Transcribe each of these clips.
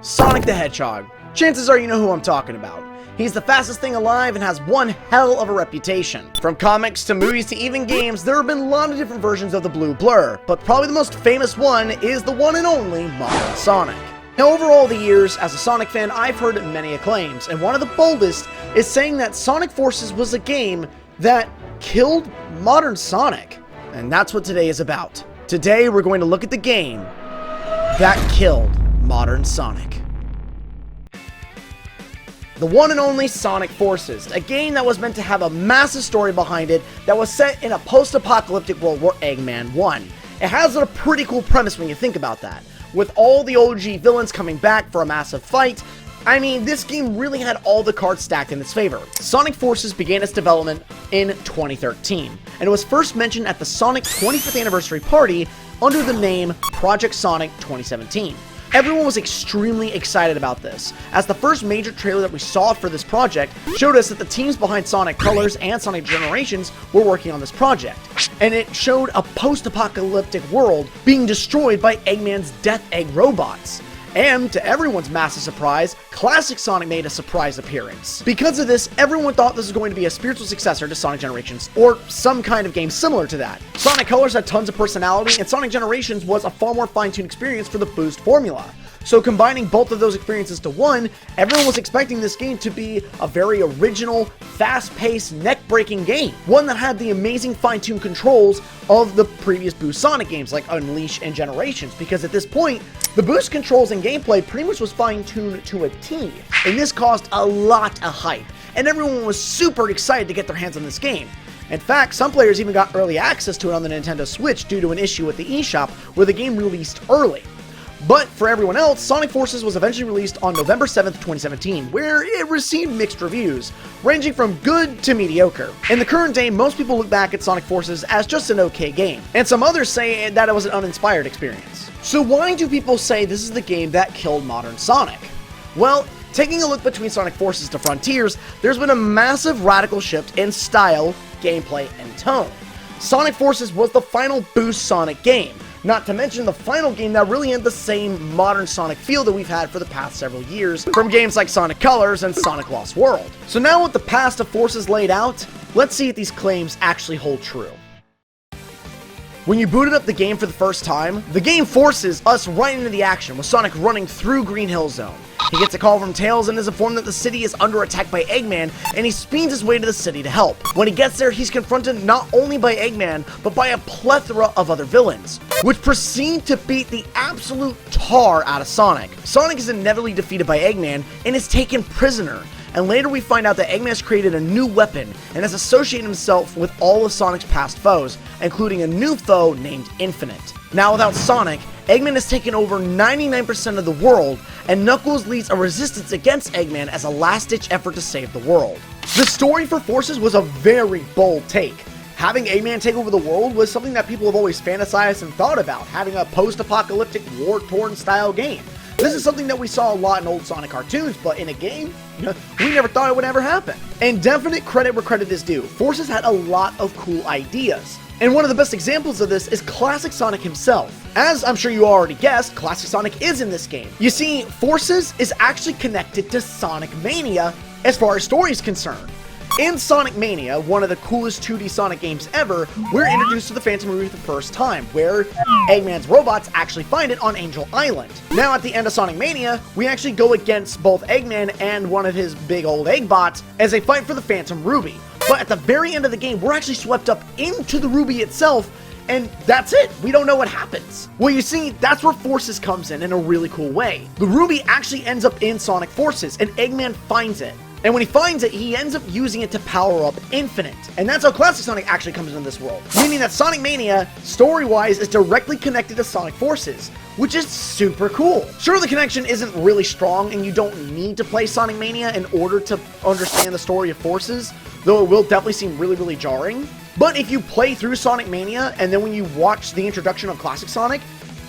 Sonic the Hedgehog. Chances are you know who I'm talking about. He's the fastest thing alive and has one hell of a reputation. From comics to movies to even games, there have been a lot of different versions of the blue blur, but probably the most famous one is the one and only modern Sonic. Now, over all the years, as a Sonic fan, I've heard many acclaims, and one of the boldest is saying that Sonic Forces was a game that killed modern Sonic. And that's what today is about. Today, we're going to look at the game that killed modern Sonic. The one and only Sonic Forces, a game that was meant to have a massive story behind it that was set in a post-apocalyptic world where Eggman won. It has a pretty cool premise when you think about that. With all the OG villains coming back for a massive fight, I mean, this game really had all the cards stacked in its favor. Sonic Forces began its development in 2013, and it was first mentioned at the Sonic 25th anniversary party under the name Project Sonic 2017. Everyone was extremely excited about this, as the first major trailer that we saw for this project showed us that the teams behind Sonic Colors and Sonic Generations were working on this project. And it showed a post-apocalyptic world being destroyed by Eggman's Death Egg robots. And, to everyone's massive surprise, Classic Sonic made a surprise appearance. Because of this, everyone thought this was going to be a spiritual successor to Sonic Generations, or some kind of game similar to that. Sonic Colors had tons of personality, and Sonic Generations was a far more fine-tuned experience for the boost formula. So combining both of those experiences to one, everyone was expecting this game to be a very original, fast-paced, neck-breaking game. One that had the amazing fine-tuned controls of the previous Boost Sonic games like Unleash and Generations, because at this point, the Boost controls and gameplay pretty much was fine-tuned to a T. And this caused a lot of hype, and everyone was super excited to get their hands on this game. In fact, some players even got early access to it on the Nintendo Switch due to an issue with the eShop where the game released early. But for everyone else, Sonic Forces was eventually released on November 7th, 2017, where it received mixed reviews, ranging from good to mediocre. In the current day, most people look back at Sonic Forces as just an okay game, and some others say that it was an uninspired experience. So why do people say this is the game that killed modern Sonic? Well, taking a look between Sonic Forces to Frontiers, there's been a massive radical shift in style, gameplay, and tone. Sonic Forces was the final Boost Sonic game, not to mention the final game that really had the same modern Sonic feel that we've had for the past several years from games like Sonic Colors and Sonic Lost World. So now with the past of Forces laid out, let's see if these claims actually hold true. When you booted up the game for the first time, the game forces us right into the action with Sonic running through Green Hill Zone. He gets a call from Tails and is informed that the city is under attack by Eggman, and he speeds his way to the city to help. When he gets there, he's confronted not only by Eggman, but by a plethora of other villains, which proceed to beat the absolute tar out of Sonic. Sonic is inevitably defeated by Eggman and is taken prisoner. And later we find out that Eggman has created a new weapon and has associated himself with all of Sonic's past foes, including a new foe named Infinite. Now without Sonic, Eggman has taken over 99% of the world, and Knuckles leads a resistance against Eggman as a last-ditch effort to save the world. The story for Forces was a very bold take. Having Eggman take over the world was something that people have always fantasized and thought about, having a post-apocalyptic, war-torn style game. This is something that we saw a lot in old Sonic cartoons, but in a game, we never thought it would ever happen. And definite credit where credit is due, Forces had a lot of cool ideas. And one of the best examples of this is Classic Sonic himself. As I'm sure you already guessed, Classic Sonic is in this game. You see, Forces is actually connected to Sonic Mania as far as story is concerned. In Sonic Mania, one of the coolest 2D Sonic games ever, we're introduced to the Phantom Ruby for the first time, where Eggman's robots actually find it on Angel Island. Now at the end of Sonic Mania, we actually go against both Eggman and one of his big old Eggbots as they fight for the Phantom Ruby. But at the very end of the game, we're actually swept up into the Ruby itself, and that's it. We don't know what happens. Well, you see, that's where Forces comes in a really cool way. The Ruby actually ends up in Sonic Forces, and Eggman finds it. And when he finds it, he ends up using it to power up Infinite. And that's how Classic Sonic actually comes into this world. Meaning that Sonic Mania, story-wise, is directly connected to Sonic Forces, which is super cool. Sure, the connection isn't really strong, and you don't need to play Sonic Mania in order to understand the story of Forces, though it will definitely seem really, really jarring. But if you play through Sonic Mania, and then when you watch the introduction of Classic Sonic,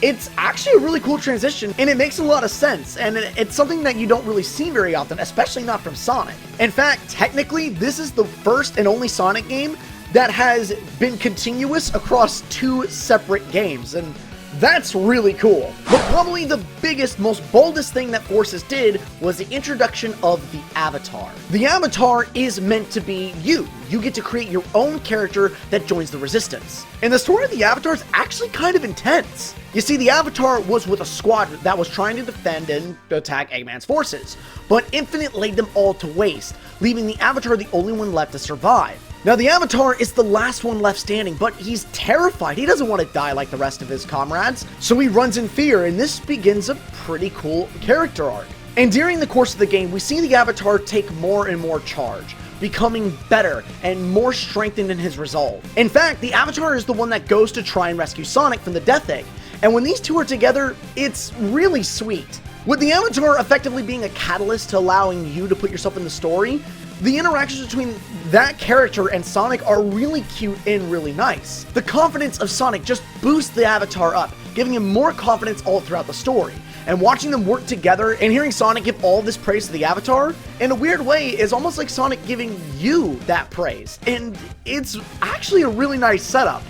it's actually a really cool transition, and it makes a lot of sense, and it's something that you don't really see very often, especially not from Sonic. In fact, technically, this is the first and only Sonic game that has been continuous across two separate games, and That's really cool. But probably the biggest, most boldest thing that Forces did was the introduction of the Avatar. The Avatar is meant to be you. You get to create your own character that joins the Resistance. And the story of the Avatar is actually kind of intense. You see, the Avatar was with a squadron that was trying to defend and attack Eggman's forces, but Infinite laid them all to waste, leaving the Avatar the only one left to survive. Now, the Avatar is the last one left standing, but he's terrified. He doesn't want to die like the rest of his comrades, so he runs in fear, and this begins a pretty cool character arc. And during the course of the game, we see the Avatar take more and more charge, becoming better and more strengthened in his resolve. In fact, the Avatar is the one that goes to try and rescue Sonic from the Death Egg, and when these two are together, it's really sweet. With the Avatar effectively being a catalyst to allowing you to put yourself in the story, the interactions between that character and Sonic are really cute and really nice. The confidence of Sonic just boosts the Avatar up, giving him more confidence all throughout the story. And watching them work together and hearing Sonic give all this praise to the Avatar, in a weird way, is almost like Sonic giving you that praise. And it's actually a really nice setup.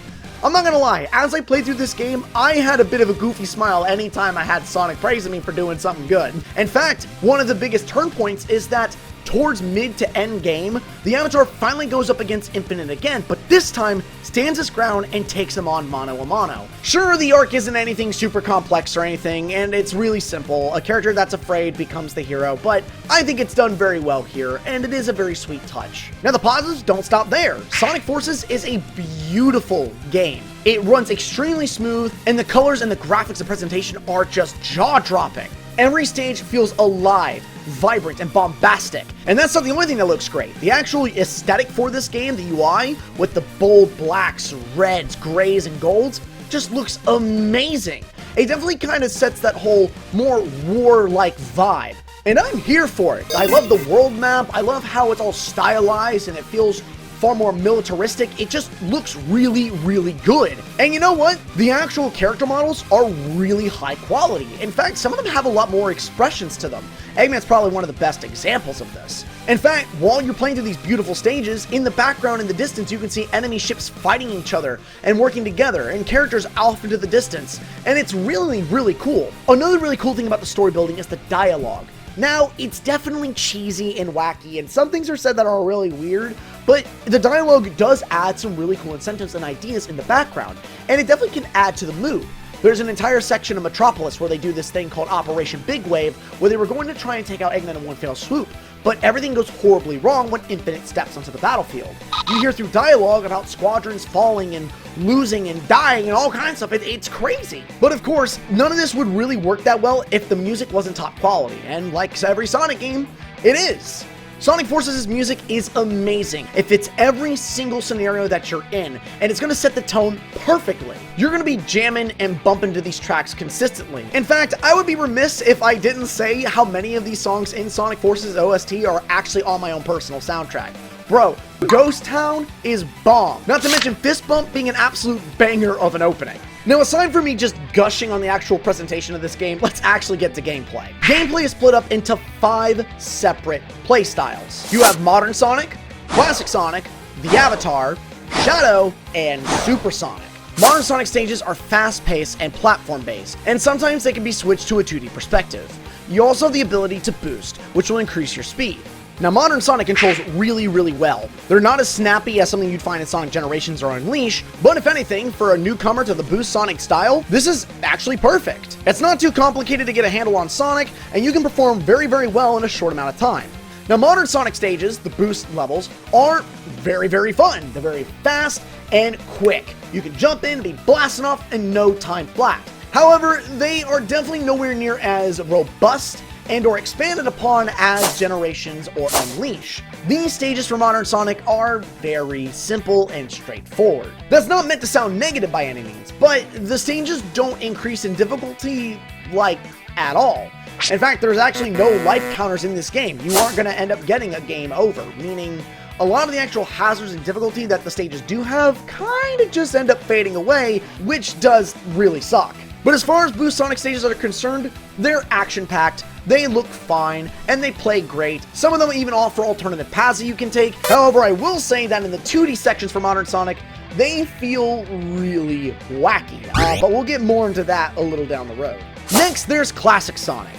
I'm not gonna lie, as I played through this game, I had a bit of a goofy smile anytime I had Sonic praising me for doing something good. In fact, one of the biggest turn points is that towards mid to end game, the Avatar finally goes up against Infinite again, but this time stands his ground and takes him on mano a mano. Sure, the arc isn't anything super complex or anything, and it's really simple. A character that's afraid becomes the hero, but I think it's done very well here, and it is a very sweet touch. Now, the positives don't stop there. Sonic Forces is a beautiful game. It runs extremely smooth, and the colors and the graphics and presentation are just jaw-dropping. Every stage feels alive, vibrant, and bombastic. And that's not the only thing that looks great. The actual aesthetic for this game, the UI, with the bold blacks, reds, grays, and golds, just looks amazing. It definitely kind of sets that whole more war-like vibe. And I'm here for it. I love the world map. I love how it's all stylized and it feels far more militaristic. It just looks really, really good. And you know what? The actual character models are really high quality. In fact, some of them have a lot more expressions to them. Eggman's probably one of the best examples of this. In fact, while you're playing through these beautiful stages, in the background in the distance, you can see enemy ships fighting each other and working together, and characters off into the distance. And it's really, really cool. Another really cool thing about the story building is the dialogue. Now, it's definitely cheesy and wacky, and some things are said that are really weird, but the dialogue does add some really cool incentives and ideas in the background, and it definitely can add to the mood. There's an entire section of Metropolis where they do this thing called Operation Big Wave, where they were going to try and take out Eggman in one fell swoop, but everything goes horribly wrong when Infinite steps onto the battlefield. You hear through dialogue about squadrons falling and losing and dying and all kinds of stuff. It's crazy. But of course, none of this would really work that well if the music wasn't top quality, and like every Sonic game, it is. Sonic Forces' music is amazing. It fits every single scenario that you're in, and it's going to set the tone perfectly. You're going to be jamming and bumping to these tracks consistently. In fact, I would be remiss if I didn't say how many of these songs in Sonic Forces OST are actually on my own personal soundtrack. Bro, Ghost Town is bomb. Not to mention Fist Bump being an absolute banger of an opening. Now, aside from me just gushing on the actual presentation of this game, let's actually get to gameplay. Gameplay is split up into 5 separate playstyles. You have Modern Sonic, Classic Sonic, the Avatar, Shadow, and Super Sonic. Modern Sonic stages are fast-paced and platform-based, and sometimes they can be switched to a 2D perspective. You also have the ability to boost, which will increase your speed. Now, Modern Sonic controls really, really well. They're not as snappy as something you'd find in Sonic Generations or Unleash, but if anything, for a newcomer to the Boost Sonic style, this is actually perfect. It's not too complicated to get a handle on Sonic, and you can perform very, very well in a short amount of time. Now, Modern Sonic stages, the Boost levels, are very, very fun. They're very fast and quick. You can jump in and be blasting off in no time flat. However, they are definitely nowhere near as robust and or expanded upon as Generations or Unleash. These stages for Modern Sonic are very simple and straightforward. That's not meant to sound negative by any means, but the stages don't increase in difficulty, like, at all. In fact, there's actually no life counters in this game. You aren't going to end up getting a game over, meaning a lot of the actual hazards and difficulty that the stages do have kind of just end up fading away, which does really suck. But as far as Boost Sonic stages are concerned, they're action-packed, they look fine, and they play great. Some of them even offer alternative paths that you can take. However, I will say that in the 2D sections for Modern Sonic, they feel really wacky, but we'll get more into that a little down the road. Next, there's Classic Sonic.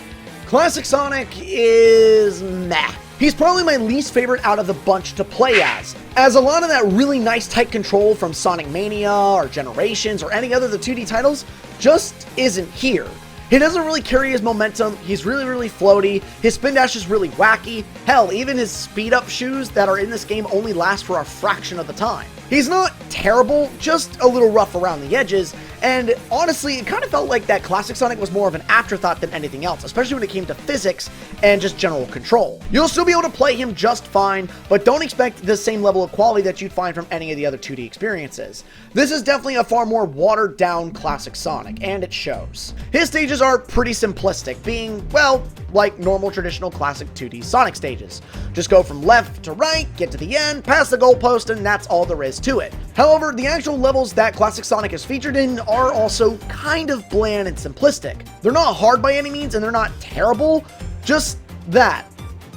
Classic Sonic is meh. He's probably my least favorite out of the bunch to play as a lot of that really nice tight control from Sonic Mania or Generations or any other of the 2D titles just isn't here. He doesn't really carry his momentum, he's really floaty, his spin dash is really wacky, hell, even his speed up shoes that are in this game only last for a fraction of the time. He's not terrible, just a little rough around the edges, and honestly, it kind of felt like that Classic Sonic was more of an afterthought than anything else, especially when it came to physics and just general control. You'll still be able to play him just fine, but don't expect the same level of quality that you'd find from any of the other 2D experiences. This is definitely a far more watered down Classic Sonic, and it shows. His stages are pretty simplistic, being, well, like normal traditional classic 2D Sonic stages. Just go from left to right, get to the end, pass the goalpost, and that's all there is to it. However, the actual levels that Classic Sonic is featured in are also kind of bland and simplistic. They're not hard by any means, and they're not terrible, just that.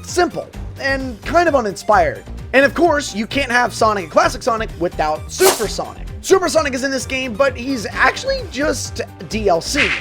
Simple, and kind of uninspired. And of course, you can't have Sonic and Classic Sonic without Super Sonic. Super Sonic is in this game, but he's actually just DLC.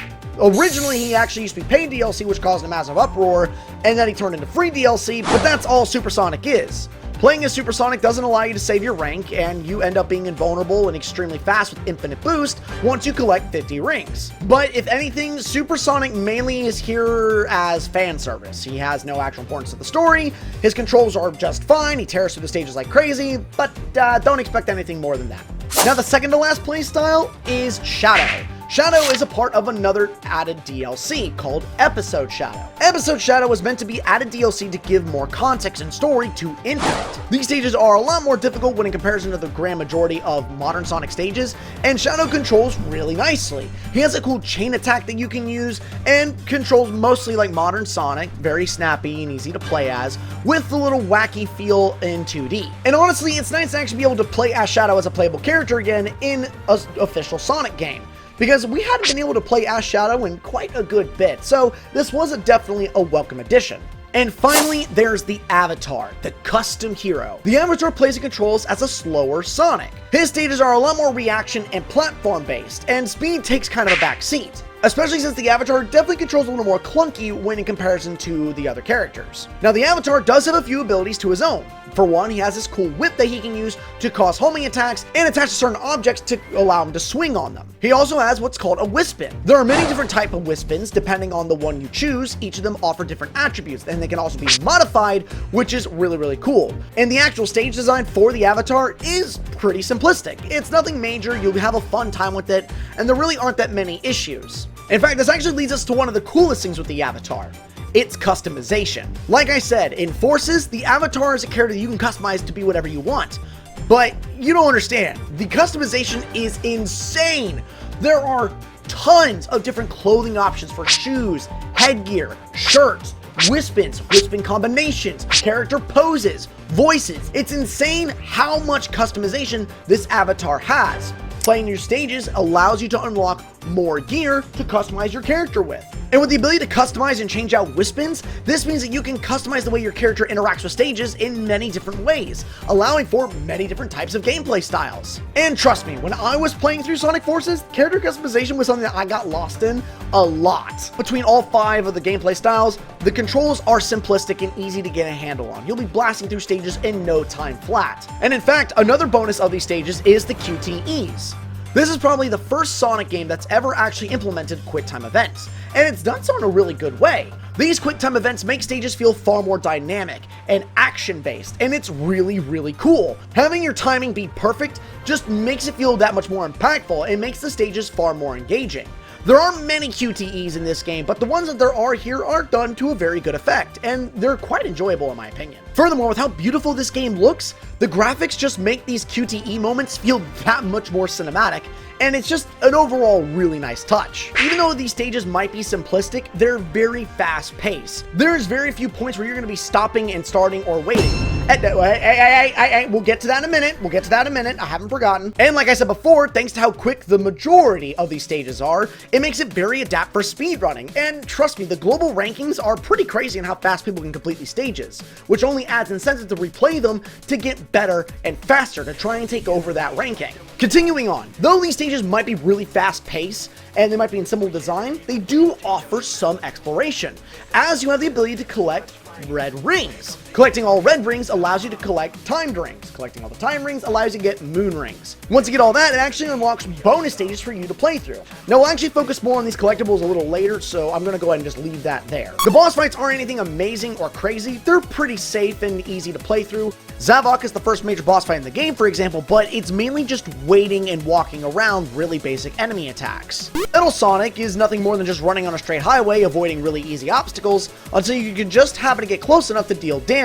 Originally, he actually used to be paid DLC, which caused a massive uproar, and then he turned into free DLC, but that's all Super Sonic is. Playing as Super Sonic doesn't allow you to save your rank, and you end up being invulnerable and extremely fast with infinite boost once you collect 50 rings. But if anything, Super Sonic mainly is here as fan service. He has no actual importance to the story, his controls are just fine, he tears through the stages like crazy, but don't expect anything more than that. Now the second to last playstyle is Shadow. Shadow is a part of another added DLC called Episode Shadow. Episode Shadow was meant to be added DLC to give more context and story to Infinite. These stages are a lot more difficult when in comparison to the grand majority of modern Sonic stages, and Shadow controls really nicely. He has a cool chain attack that you can use, and controls mostly like modern Sonic, very snappy and easy to play as, with the little wacky feel in 2D. And honestly, it's nice to actually be able to play as Shadow as a playable character again in an official Sonic game, because we hadn't been able to play as Shadow in quite a good bit, so this was definitely a welcome addition. And finally, there's the Avatar, the custom hero. The Avatar plays and controls as a slower Sonic. His stages are a lot more reaction and platform based, and speed takes kind of a back seat, especially since the Avatar definitely controls a little more clunky when in comparison to the other characters. Now the Avatar does have a few abilities to his own. For one, he has this cool whip that he can use to cause homing attacks and attach to certain objects to allow him to swing on them. He also has what's called a Wispin. There are many different types of Wispins depending on the one you choose. Each of them offer different attributes, and they can also be modified, which is really cool. And the actual stage design for the Avatar is pretty simplistic. It's nothing major, you'll have a fun time with it, and there really aren't that many issues. In fact, this actually leads us to one of the coolest things with the Avatar. It's customization. Like I said, in Forces, the Avatar is a character that you can customize to be whatever you want. But you don't understand. The customization is insane. There are tons of different clothing options for shoes, headgear, shirts, Wispins, Wispin combinations, character poses, voices. It's insane how much customization this Avatar has. Playing your stages allows you to unlock more gear to customize your character with. And with the ability to customize and change out Wispins, this means that you can customize the way your character interacts with stages in many different ways, allowing for many different types of gameplay styles. And trust me, when I was playing through Sonic Forces, character customization was something that I got lost in a lot. Between all 5 of the gameplay styles, the controls are simplistic and easy to get a handle on. You'll be blasting through stages in no time flat. And in fact, another bonus of these stages is the QTEs. This is probably the first Sonic game that's ever actually implemented QuickTime events, and it's done so in a really good way. These QuickTime events make stages feel far more dynamic and action-based, and it's really cool. Having your timing be perfect just makes it feel that much more impactful and makes the stages far more engaging. There are many QTEs in this game, but the ones that there are here are done to a very good effect, and they're quite enjoyable in my opinion. Furthermore, with how beautiful this game looks, the graphics just make these QTE moments feel that much more cinematic, and it's just an overall really nice touch. Even though these stages might be simplistic, they're very fast paced. There's very few points where you're going to be stopping and starting or waiting. We'll get to that in a minute. I haven't forgotten. And like I said before, thanks to how quick the majority of these stages are, it makes it very adapt for speedrunning. And trust me, the global rankings are pretty crazy on how fast people can complete these stages, which only adds incentive to replay them to get better and faster to try and take over that ranking. Continuing on, though these stages might be really fast paced and they might be in simple design, they do offer some exploration, as you have the ability to collect red rings. Collecting all red rings allows you to collect timed rings. Collecting all the time rings allows you to get moon rings. Once you get all that, it actually unlocks bonus stages for you to play through. Now, we'll actually focus more on these collectibles a little later, so I'm going to go ahead and just leave that there. The boss fights aren't anything amazing or crazy. They're pretty safe and easy to play through. Zavok is the first major boss fight in the game, for example, but it's mainly just waiting and walking around really basic enemy attacks. Metal Sonic is nothing more than just running on a straight highway, avoiding really easy obstacles until you can just happen to get close enough to deal damage.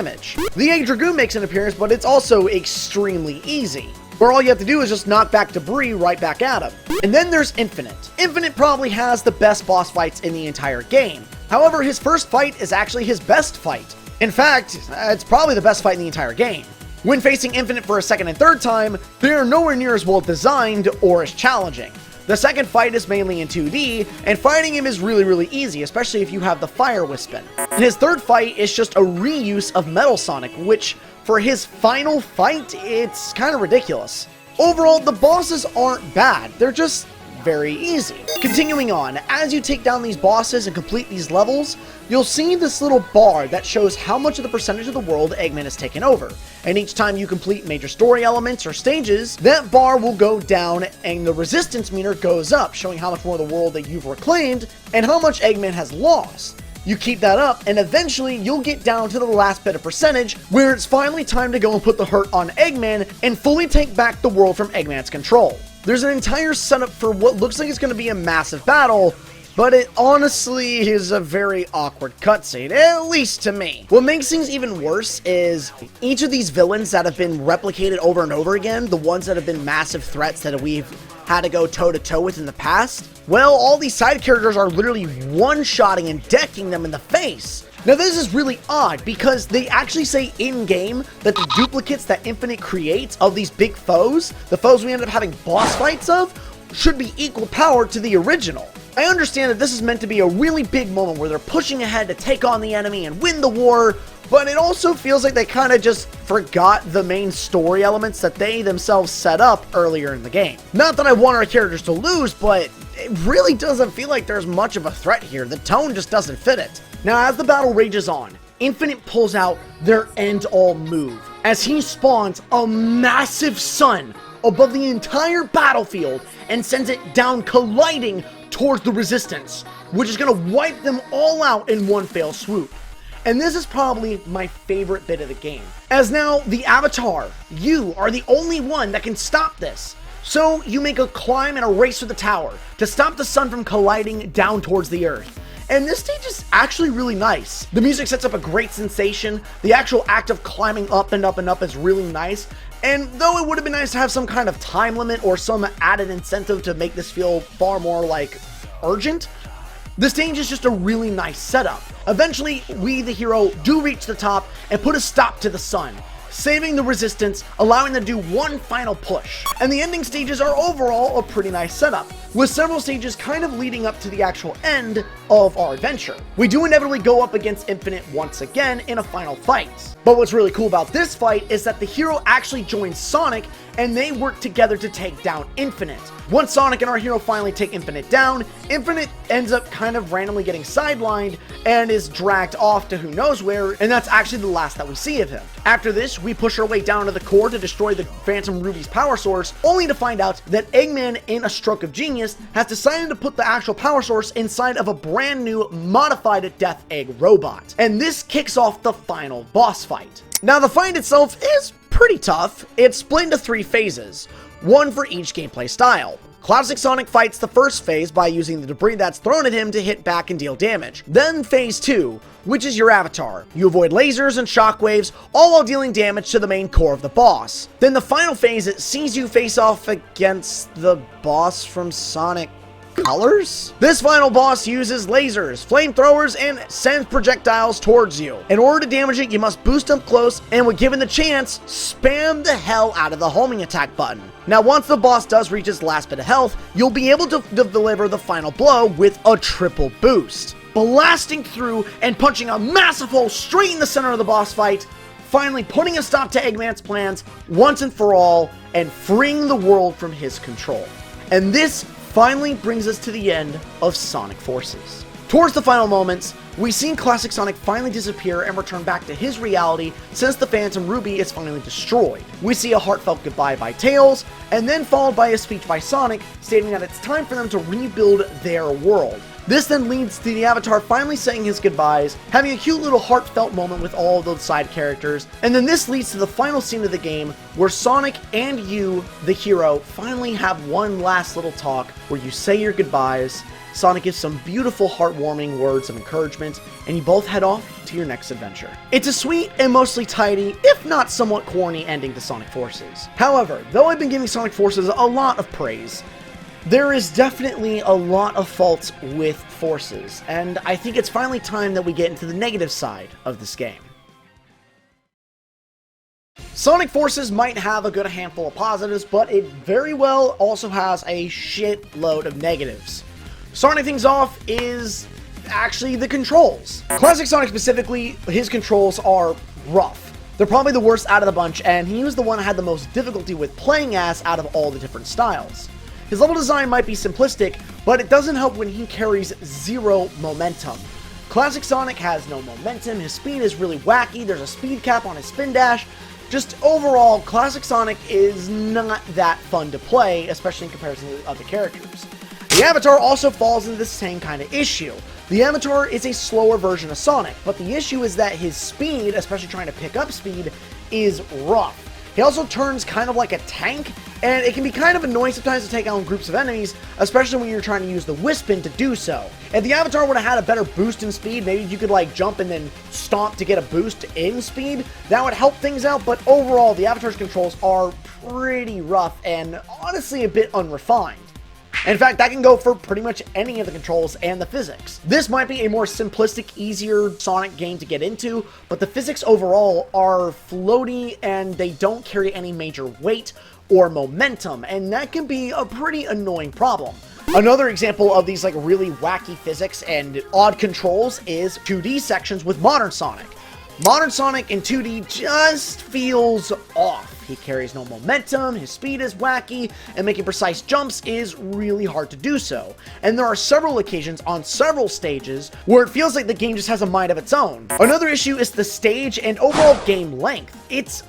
The Egg Dragoon makes an appearance, but it's also extremely easy, where all you have to do is just knock back debris right back at him. And then there's Infinite. Infinite probably has the best boss fights in the entire game. However, his first fight is actually his best fight. In fact, it's probably the best fight in the entire game. When facing Infinite for a second and third time, they're nowhere near as well designed or as challenging. The second fight is mainly in 2D, and fighting him is really easy, especially if you have the Fire Wispin. And his third fight is just a reuse of Metal Sonic, which, for his final fight, it's kind of ridiculous. Overall, the bosses aren't bad, they're just very easy. Continuing on, as you take down these bosses and complete these levels, you'll see this little bar that shows how much of the percentage of the world Eggman has taken over. And each time you complete major story elements or stages, that bar will go down and the resistance meter goes up, showing how much more of the world that you've reclaimed and how much Eggman has lost. You keep that up, and eventually you'll get down to the last bit of percentage, where it's finally time to go and put the hurt on Eggman and fully take back the world from Eggman's control. There's an entire setup for what looks like it's going to be a massive battle, but it honestly is a very awkward cutscene, at least to me. What makes things even worse is each of these villains that have been replicated over and over again, the ones that have been massive threats that we've had to go toe-to-toe with in the past, well, all these side characters are literally one-shotting and decking them in the face. Now, this is really odd because they actually say in-game that the duplicates that Infinite creates of these big foes, the foes we end up having boss fights of, should be equal power to the original. I understand that this is meant to be a really big moment where they're pushing ahead to take on the enemy and win the war, but it also feels like they kind of just forgot the main story elements that they themselves set up earlier in the game. Not that I want our characters to lose, but it really doesn't feel like there's much of a threat here. The tone just doesn't fit it. Now, as the battle rages on, Infinite pulls out their end-all move as he spawns a massive sun above the entire battlefield and sends it down colliding towards the Resistance, which is going to wipe them all out in one fell swoop. And this is probably my favorite bit of the game, as now the Avatar, you are the only one that can stop this. So you make a climb and a race to the tower to stop the sun from colliding down towards the earth. And this stage is actually really nice. The music sets up a great sensation. The actual act of climbing up and up and up is really nice. And though it would have been nice to have some kind of time limit or some added incentive to make this feel far more like urgent, the stage is just a really nice setup. Eventually, we, the hero, do reach the top and put a stop to the sun, saving the Resistance, allowing them to do one final push. And the ending stages are overall a pretty nice setup, with several stages kind of leading up to the actual end of our adventure. We do inevitably go up against Infinite once again in a final fight. But what's really cool about this fight is that the hero actually joins Sonic and they work together to take down Infinite. Once Sonic and our hero finally take Infinite down, Infinite ends up kind of randomly getting sidelined and is dragged off to who knows where, and that's actually the last that we see of him. After this, we push our way down to the core to destroy the Phantom Ruby's power source, only to find out that Eggman, in a stroke of genius, has decided to put the actual power source inside of a brand new modified Death Egg robot. And this kicks off the final boss fight. Now, the fight itself is pretty tough. It's split into 3 phases, one for each gameplay style. Classic Sonic fights the first phase by using the debris that's thrown at him to hit back and deal damage. Then phase 2, which is your avatar. You avoid lasers and shockwaves, all while dealing damage to the main core of the boss. Then the final phase, it sees you face off against the boss from Sonic Colors? This final boss uses lasers, flamethrowers, and sends projectiles towards you. In order to damage it, you must boost up close, and when given the chance, spam the hell out of the homing attack button. Now, once the boss does reach its last bit of health, you'll be able to deliver the final blow with a triple boost, blasting through and punching a massive hole straight in the center of the boss fight, finally putting a stop to Eggman's plans once and for all, and freeing the world from his control. And this finally brings us to the end of Sonic Forces. Towards the final moments, we've seen Classic Sonic finally disappear and return back to his reality since the Phantom Ruby is finally destroyed. We see a heartfelt goodbye by Tails, and then followed by a speech by Sonic stating that it's time for them to rebuild their world. This then leads to the Avatar finally saying his goodbyes, having a cute little heartfelt moment with all of those side characters, and then this leads to the final scene of the game where Sonic and you, the hero, finally have one last little talk where you say your goodbyes. Sonic gives some beautiful heartwarming words of encouragement, and you both head off to your next adventure. It's a sweet and mostly tidy, if not somewhat corny, ending to Sonic Forces. However, though I've been giving Sonic Forces a lot of praise, there is definitely a lot of faults with Forces, and I think it's finally time that we get into the negative side of this game. Sonic Forces might have a good handful of positives, but it very well also has a shitload of negatives. Starting things off is actually the controls. Classic Sonic specifically, his controls are rough. They're probably the worst out of the bunch, and he was the one that had the most difficulty with playing as out of all the different styles. His level design might be simplistic, but it doesn't help when he carries zero momentum. Classic Sonic has no momentum, his speed is really wacky, there's a speed cap on his spin dash. Just overall, Classic Sonic is not that fun to play, especially in comparison to other characters. The Avatar also falls into the same kind of issue. The Avatar is a slower version of Sonic, but the issue is that his speed, especially trying to pick up speed, is rough. He also turns kind of like a tank, and it can be kind of annoying sometimes to take on groups of enemies, especially when you're trying to use the Whispin to do so. If the Avatar would have had a better boost in speed, maybe you could like jump and then stomp to get a boost in speed, that would help things out, but overall the Avatar's controls are pretty rough and honestly a bit unrefined. In fact, that can go for pretty much any of the controls and the physics. This might be a more simplistic, easier Sonic game to get into, but the physics overall are floaty and they don't carry any major weight or momentum, and that can be a pretty annoying problem. Another example of these like really wacky physics and odd controls is 2D sections with Modern Sonic. Modern Sonic in 2D just feels off. He carries no momentum, his speed is wacky, and making precise jumps is really hard to do so. And there are several occasions on several stages where it feels like the game just has a mind of its own. Another issue is the stage and overall game length. It's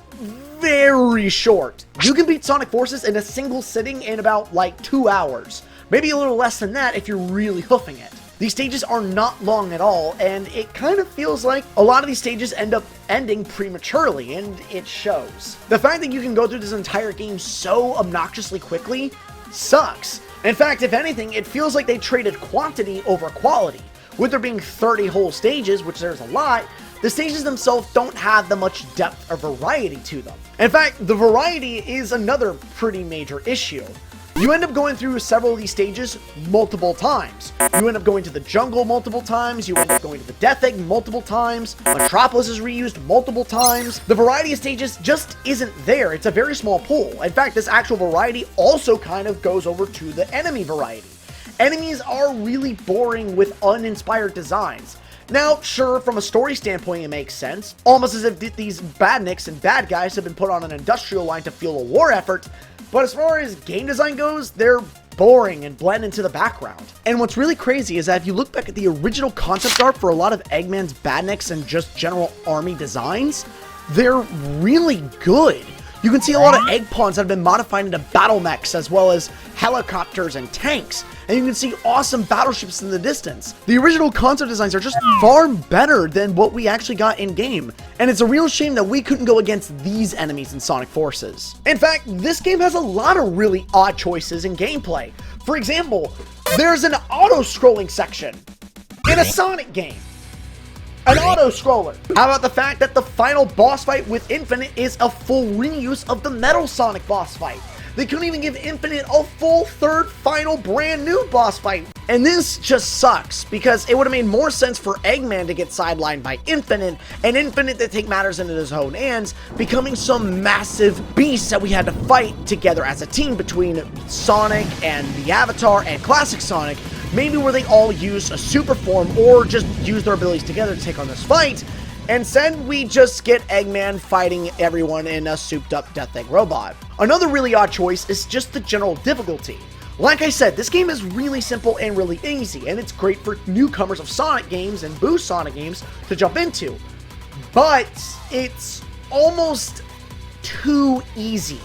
very short. You can beat Sonic Forces in a single sitting in about like 2 hours. Maybe a little less than that if you're really hoofing it. These stages are not long at all, and it kind of feels like a lot of these stages end up ending prematurely, and it shows. The fact that you can go through this entire game so obnoxiously quickly sucks. In fact, if anything, it feels like they traded quantity over quality. With there being 30 whole stages, which there's a lot, the stages themselves don't have that much depth or variety to them. In fact, the variety is another pretty major issue. You end up going through several of these stages multiple times. You end up going to the jungle multiple times, you end up going to the Death Egg multiple times, Metropolis is reused multiple times. The variety of stages just isn't there. It's a very small pool. In fact, this actual variety also kind of goes over to the enemy variety. Enemies are really boring with uninspired designs. Now, sure, from a story standpoint, it makes sense. Almost as if these badniks and bad guys have been put on an industrial line to fuel a war effort. But as far as game design goes, they're boring and blend into the background. And what's really crazy is that if you look back at the original concept art for a lot of Eggman's badniks and just general army designs, they're really good. You can see a lot of egg pawns that have been modified into battle mechs as well as helicopters and tanks. and you can see awesome battleships in the distance. The original concept designs are just far better than what we actually got in game, and it's a real shame that we couldn't go against these enemies in Sonic Forces. In fact, this game has a lot of really odd choices in gameplay. For example, there's an auto-scrolling section in a Sonic game. An auto-scroller. How about the fact that the final boss fight with Infinite is a full reuse of the Metal Sonic boss fight? They couldn't even give Infinite a full third final brand new boss fight. And this just sucks, because it would have made more sense for Eggman to get sidelined by Infinite, and Infinite to take matters into his own hands, becoming some massive beast that we had to fight together as a team between Sonic and the Avatar and Classic Sonic. Maybe where they all use a super form or just use their abilities together to take on this fight. Instead, we just get Eggman fighting everyone in a souped up Death Egg robot. Another really odd choice is just the general difficulty. Like I said, this game is really simple and really easy, and it's great for newcomers of Sonic games and Boost Sonic games to jump into. But it's almost too easy.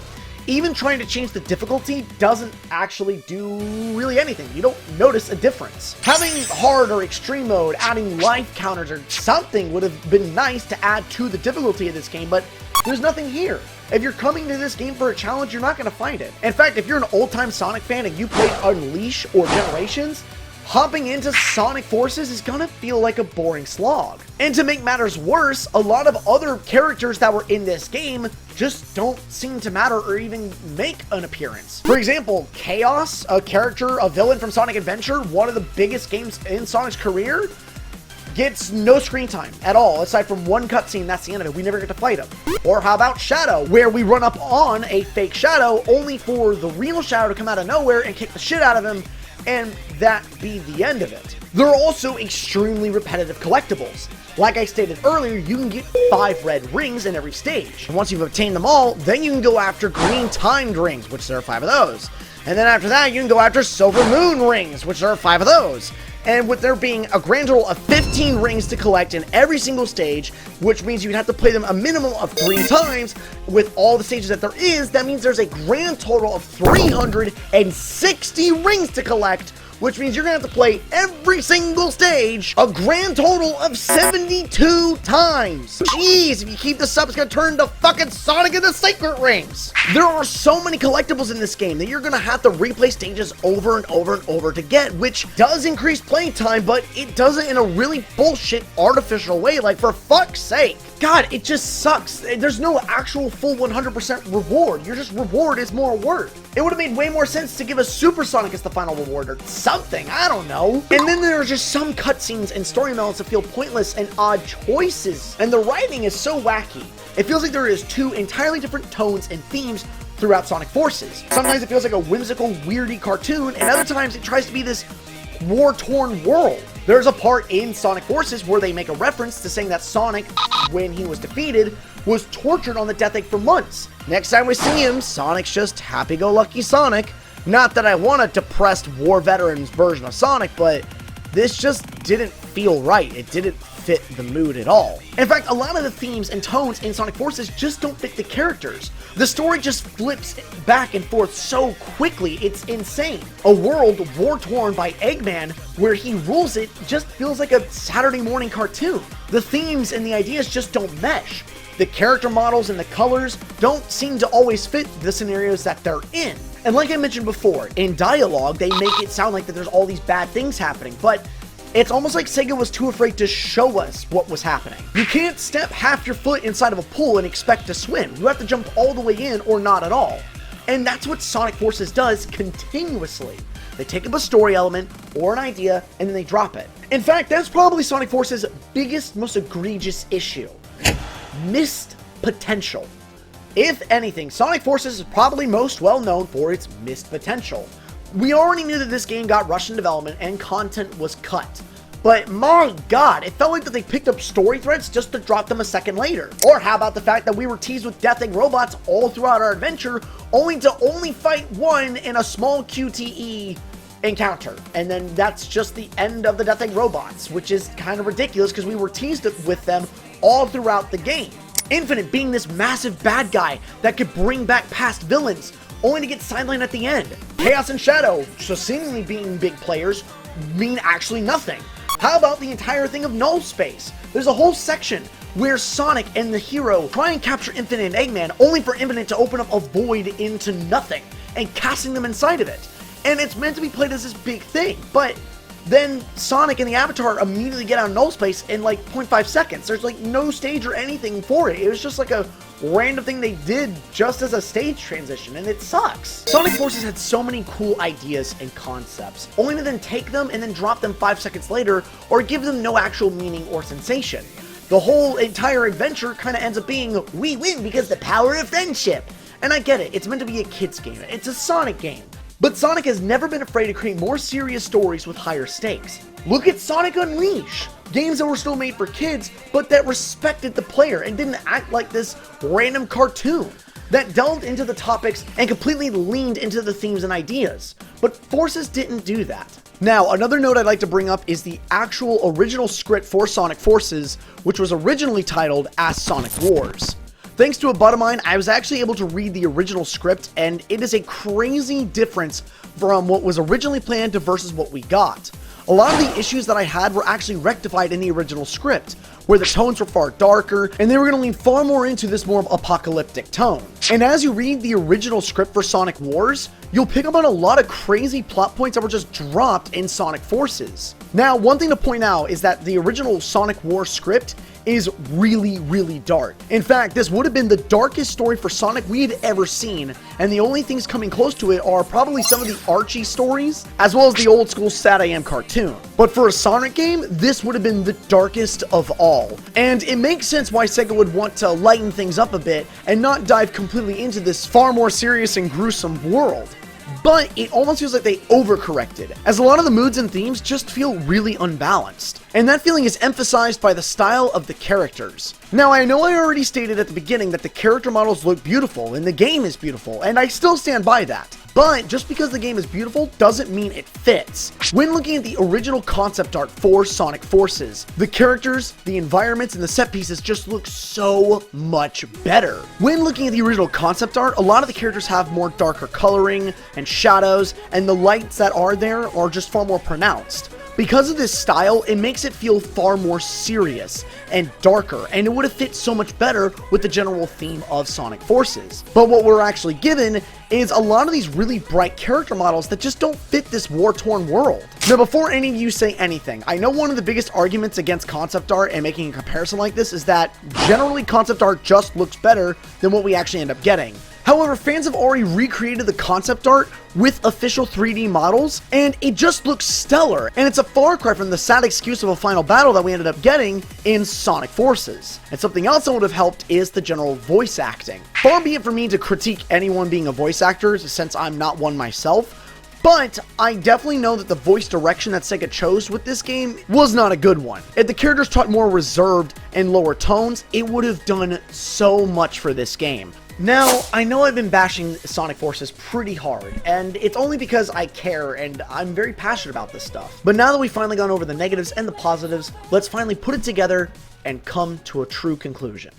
Even trying to change the difficulty doesn't actually do really anything. You don't notice a difference. Having hard or extreme mode, adding life counters or something would have been nice to add to the difficulty of this game, but there's nothing here. If you're coming to this game for a challenge, you're not going to find it. In fact, if you're an old-time Sonic fan and you played Unleash or Generations, hopping into Sonic Forces is gonna feel like a boring slog. And to make matters worse, a lot of other characters that were in this game just don't seem to matter or even make an appearance. For example, Chaos, a character, a villain from Sonic Adventure, one of the biggest games in Sonic's career, gets no screen time at all, aside from one cutscene. That's the end of it. We never get to fight him. Or how about Shadow, where we run up on a fake Shadow, only for the real Shadow to come out of nowhere and kick the shit out of him, and that be the end of it. There are also extremely repetitive collectibles. Like I stated earlier, you can get 5 red rings in every stage. And once you've obtained them all, then you can go after green timed rings, which there are 5 of those. And then after that, you can go after silver moon rings, which there are 5 of those. And with there being a grand total of 15 rings to collect in every single stage, which means you'd have to play them a minimum of 3 times with all the stages that there is, that means there's a grand total of 360 rings to collect, which means you're gonna have to play every single stage a grand total of 72 times. Jeez, if you keep this up, it's gonna turn into fucking Sonic and the Secret Rings. There are so many collectibles in this game that you're gonna have to replay stages over and over and over to get, which does increase playing time, but it does it in a really bullshit artificial way. Like, for fuck's sake. God, it just sucks. There's no actual full 100% reward. Your just reward is more worth. It would have made way more sense to give a Super Sonic as the final reward or something. I don't know. And then there are just some cutscenes and story elements that feel pointless and odd choices. And the writing is so wacky. It feels like there is 2 entirely different tones and themes throughout Sonic Forces. Sometimes it feels like a whimsical, weirdy cartoon, and other times it tries to be this war-torn world. There's a part in Sonic Forces where they make a reference to saying that Sonic, when he was defeated, was tortured on the Death Egg for months. Next time we see him, Sonic's just happy-go-lucky Sonic. Not that I want a depressed war veteran's version of Sonic, but this just didn't feel right. It didn't fit the mood at all. In fact, a lot of the themes and tones in Sonic Forces just don't fit the characters. The story just flips back and forth so quickly, it's insane. A world war-torn by Eggman, where he rules it, just feels like a Saturday morning cartoon. The themes and the ideas just don't mesh. The character models and the colors don't seem to always fit the scenarios that they're in. And like I mentioned before, in dialogue, they make it sound like that there's all these bad things happening, but it's almost like Sega was too afraid to show us what was happening. You can't step half your foot inside of a pool and expect to swim. You have to jump all the way in or not at all. And that's what Sonic Forces does continuously. They take up a story element or an idea and then they drop it. In fact, that's probably Sonic Forces' biggest, most egregious issue. Missed potential. If anything, Sonic Forces is probably most well known for its missed potential. We already knew that this game got rushed in development and content was cut. But my god, it felt like that they picked up story threads just to drop them a second later. Or how about the fact that we were teased with Death Egg robots all throughout our adventure, only to fight one in a small QTE encounter. And then that's just the end of the Death Egg robots, which is kind of ridiculous because we were teased with them all throughout the game. Infinite being this massive bad guy that could bring back past villains, only to get sidelined at the end. Chaos and Shadow, so seemingly being big players, mean actually nothing. How about the entire thing of Null Space? There's a whole section where Sonic and the hero try and capture Infinite and Eggman, only for Infinite to open up a void into nothing and casting them inside of it. And it's meant to be played as this big thing, but then Sonic and the Avatar immediately get out of Null Space in like 0.5 seconds. There's like no stage or anything for it. It was just like a random thing they did just as a stage transition, and it sucks. Sonic Forces had so many cool ideas and concepts, only to then take them and then drop them 5 seconds later, or give them no actual meaning or sensation. The whole entire adventure kind of ends up being, we win because the power of friendship. And I get it, it's meant to be a kid's game, it's a Sonic game. But Sonic has never been afraid to create more serious stories with higher stakes. Look at Sonic Unleashed! Games that were still made for kids, but that respected the player and didn't act like this random cartoon. That delved into the topics and completely leaned into the themes and ideas. But Forces didn't do that. Now, another note I'd like to bring up is the actual original script for Sonic Forces, which was originally titled as Sonic Wars. Thanks to a bud of mine, I was actually able to read the original script, and it is a crazy difference from what was originally planned to versus what we got. A lot of the issues that I had were actually rectified in the original script, where the tones were far darker, and they were going to lean far more into this more apocalyptic tone. And as you read the original script for Sonic Wars, you'll pick up on a lot of crazy plot points that were just dropped in Sonic Forces. Now, one thing to point out is that the original Sonic Wars script is really, really dark. In fact, this would have been the darkest story for Sonic we had ever seen, and the only things coming close to it are probably some of the Archie stories, as well as the old school Sad I Am cartoon. But for a Sonic game, this would have been the darkest of all. And it makes sense why Sega would want to lighten things up a bit and not dive completely into this far more serious and gruesome world. But it almost feels like they overcorrected, as a lot of the moods and themes just feel really unbalanced. And that feeling is emphasized by the style of the characters. Now, I know I already stated at the beginning that the character models look beautiful and the game is beautiful, and I still stand by that. But just because the game is beautiful doesn't mean it fits. When looking at the original concept art for Sonic Forces, the characters, the environments, and the set pieces just look so much better. When looking at the original concept art, a lot of the characters have more darker coloring and shadows, and the lights that are there are just far more pronounced. Because of this style, it makes it feel far more serious and darker, and it would have fit so much better with the general theme of Sonic Forces. But what we're actually given is a lot of these really bright character models that just don't fit this war-torn world. Now, before any of you say anything, I know one of the biggest arguments against concept art and making a comparison like this is that generally concept art just looks better than what we actually end up getting. However, fans have already recreated the concept art with official 3D models, and it just looks stellar, and it's a far cry from the sad excuse of a final battle that we ended up getting in Sonic Forces. And something else that would have helped is the general voice acting. Far be it for me to critique anyone being a voice actor, since I'm not one myself, but I definitely know that the voice direction that Sega chose with this game was not a good one. If the characters taught more reserved and lower tones, it would have done so much for this game. Now, I know I've been bashing Sonic Forces pretty hard, and it's only because I care and I'm very passionate about this stuff. But now that we've finally gone over the negatives and the positives, let's finally put it together and come to a true conclusion.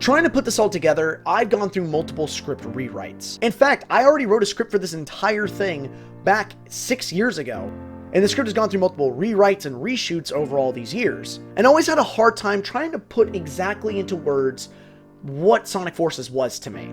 Trying to put this all together, I've gone through multiple script rewrites. In fact, I already wrote a script for this entire thing back 6 years ago. And the script has gone through multiple rewrites and reshoots over all these years, and always had a hard time trying to put exactly into words what Sonic Forces was to me.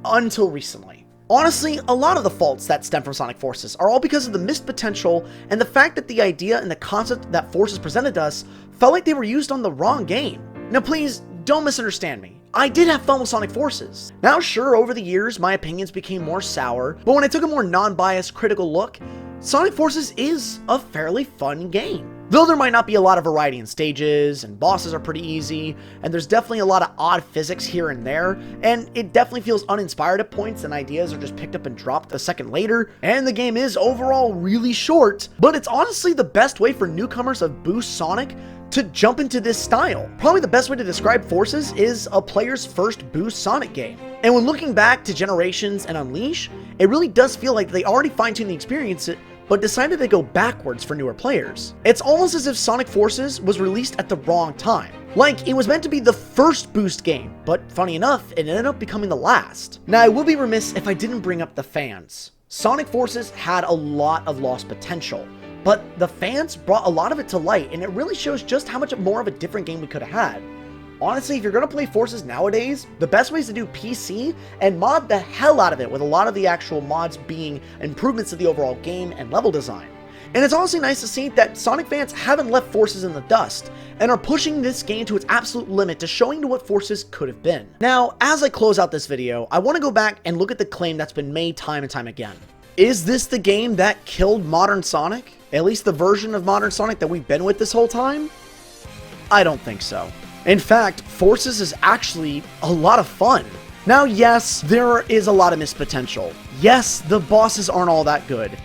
Until recently. Honestly, a lot of the faults that stem from Sonic Forces are all because of the missed potential and the fact that the idea and the concept that Forces presented to us felt like they were used on the wrong game. Now please, don't misunderstand me. I did have fun with Sonic Forces. Now sure, over the years, my opinions became more sour, but when I took a more non-biased, critical look, Sonic Forces is a fairly fun game. Though there might not be a lot of variety in stages, and bosses are pretty easy, and there's definitely a lot of odd physics here and there, and it definitely feels uninspired at points and ideas are just picked up and dropped a second later, and the game is overall really short, but it's honestly the best way for newcomers of Boost Sonic to jump into this style. Probably the best way to describe Forces is a player's first Boost Sonic game. And when looking back to Generations and Unleash, it really does feel like they already fine-tuned the experience, but decided to go backwards for newer players. It's almost as if Sonic Forces was released at the wrong time. Like, it was meant to be the first Boost game, but funny enough, it ended up becoming the last. Now, I would be remiss if I didn't bring up the fans. Sonic Forces had a lot of lost potential, but the fans brought a lot of it to light, and it really shows just how much more of a different game we could have had. Honestly, if you're going to play Forces nowadays, the best way is to do PC and mod the hell out of it, with a lot of the actual mods being improvements to the overall game and level design. And it's honestly nice to see that Sonic fans haven't left Forces in the dust, and are pushing this game to its absolute limit to showing to what Forces could have been. Now, as I close out this video, I want to go back and look at the claim that's been made time and time again. Is this the game that killed modern Sonic? At least the version of modern Sonic that we've been with this whole time? I don't think so. In fact, Forces is actually a lot of fun. Now, yes, there is a lot of missed potential. Yes, the bosses aren't all that good.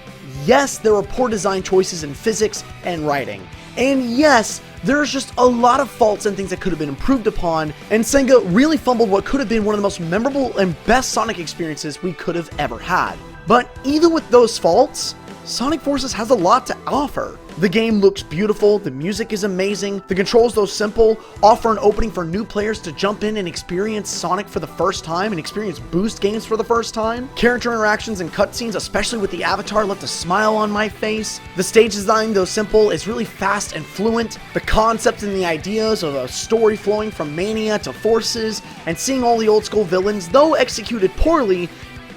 Yes, there were poor design choices in physics and writing. And yes, there's just a lot of faults and things that could have been improved upon, and Sega really fumbled what could have been one of the most memorable and best Sonic experiences we could have ever had. But even with those faults, Sonic Forces has a lot to offer. The game looks beautiful, the music is amazing, the controls, though simple, offer an opening for new players to jump in and experience Sonic for the first time and experience Boost games for the first time. Character interactions and cutscenes, especially with the avatar, left a smile on my face. The stage design, though simple, is really fast and fluent. The concept and the ideas of a story flowing from Mania to Forces, and seeing all the old school villains, though executed poorly,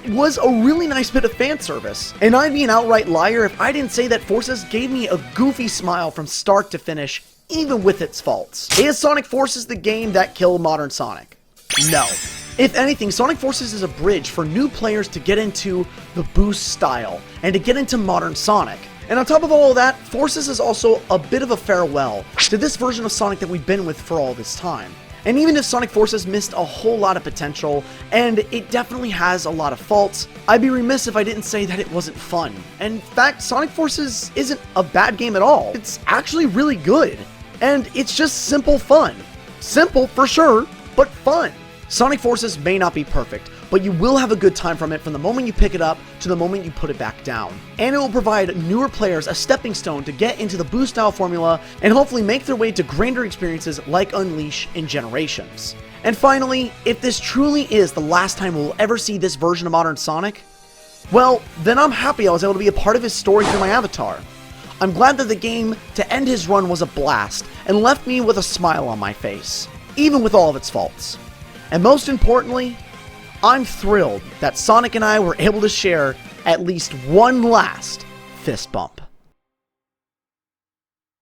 was a really nice bit of fan service. And I'd be an outright liar if I didn't say that Forces gave me a goofy smile from start to finish, even with its faults. Is Sonic Forces the game that killed modern Sonic? No. If anything, Sonic Forces is a bridge for new players to get into the Boost style, and to get into modern Sonic. And on top of all of that, Forces is also a bit of a farewell to this version of Sonic that we've been with for all this time. And even if Sonic Forces missed a whole lot of potential, and it definitely has a lot of faults, I'd be remiss if I didn't say that it wasn't fun. And in fact, Sonic Forces isn't a bad game at all. It's actually really good. And it's just simple fun. Simple for sure, but fun. Sonic Forces may not be perfect, but you will have a good time from it from the moment you pick it up to the moment you put it back down. And it will provide newer players a stepping stone to get into the Boost style formula and hopefully make their way to grander experiences like Unleash in Generations. And finally, if this truly is the last time we'll ever see this version of modern Sonic, well, then I'm happy I was able to be a part of his story through my avatar. I'm glad that the game to end his run was a blast and left me with a smile on my face, even with all of its faults. And most importantly, I'm thrilled that Sonic and I were able to share at least one last fist bump.